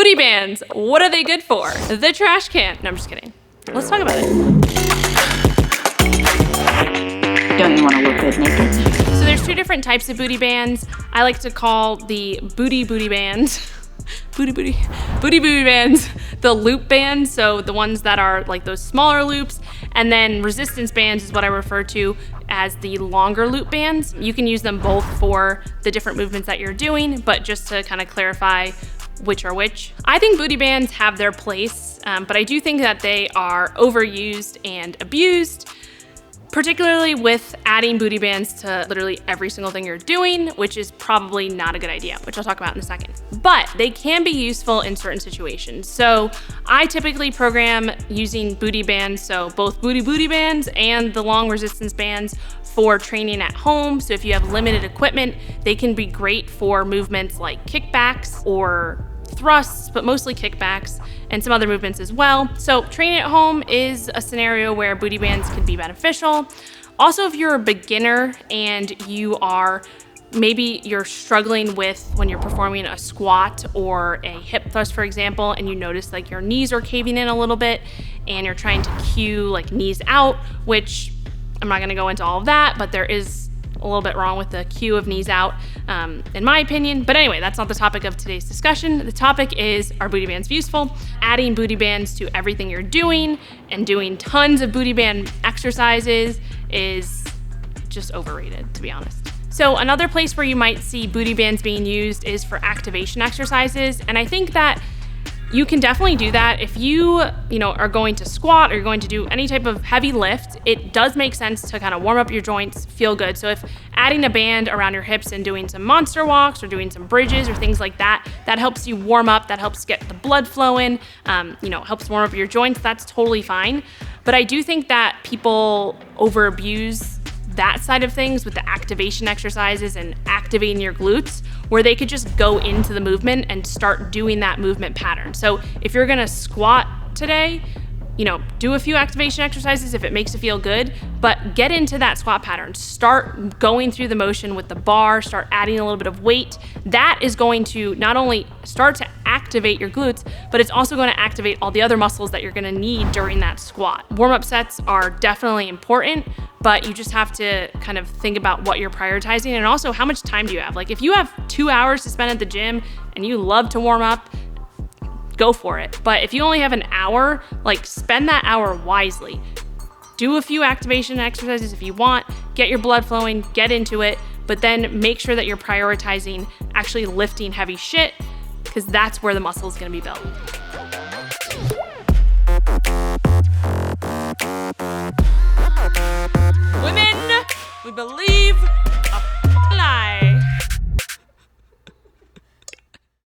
Booty bands, what are they good for? The trash can. No, I'm just kidding. Let's talk about it. Don't you want to look good naked? So there's two different types of booty bands. I like to call the booty bands, booty bands, the loop bands. So the ones that are like those smaller loops, and then resistance bands is what I refer to as the longer loop bands. You can use them both for the different movements that you're doing, but just to kind of clarify which are which. I think booty bands have their place, but I do think that they are overused and abused, particularly with adding booty bands to literally every single thing you're doing, which is probably not a good idea, which I'll talk about in a second. But they can be useful in certain situations. So I typically program using booty bands, so both booty bands and the long resistance bands for training at home. So if you have limited equipment, they can be great for movements like kickbacks or thrusts, but mostly kickbacks and some other movements as well. So training at home is a scenario where booty bands can be beneficial. Also, if you're a beginner and maybe you're struggling with when you're performing a squat or a hip thrust, for example, and you notice like your knees are caving in a little bit and you're trying to cue like knees out, which I'm not gonna go into all of that, but there is a little bit wrong with the cue of knees out, in my opinion. But anyway, that's not the topic of today's discussion. The topic is, are booty bands useful? Adding booty bands to everything you're doing and doing tons of booty band exercises is just overrated, to be honest. So another place where you might see booty bands being used is for activation exercises. And I think that you can definitely do that. If you are going to squat or you're going to do any type of heavy lift, it does make sense to kind of warm up your joints, feel good. So if adding a band around your hips and doing some monster walks or doing some bridges or things like that, that helps you warm up, that helps get the blood flowing, helps warm up your joints, that's totally fine. But I do think that people overabuse that side of things with the activation exercises and activating your glutes, where they could just go into the movement and start doing that movement pattern. So if you're gonna squat today, do a few activation exercises if it makes you feel good, but get into that squat pattern. Start going through the motion with the bar, start adding a little bit of weight. That is going to not only start to activate your glutes, but it's also going to activate all the other muscles that you're gonna need during that squat. Warm-up sets are definitely important, but you just have to kind of think about what you're prioritizing and also how much time do you have. Like if you have 2 hours to spend at the gym and you love to warm up, go for it. But if you only have an hour, spend that hour wisely. Do a few activation exercises if you want, get your blood flowing, get into it, but then make sure that you're prioritizing actually lifting heavy shit, because that's where the muscle is gonna be built. Women, we believe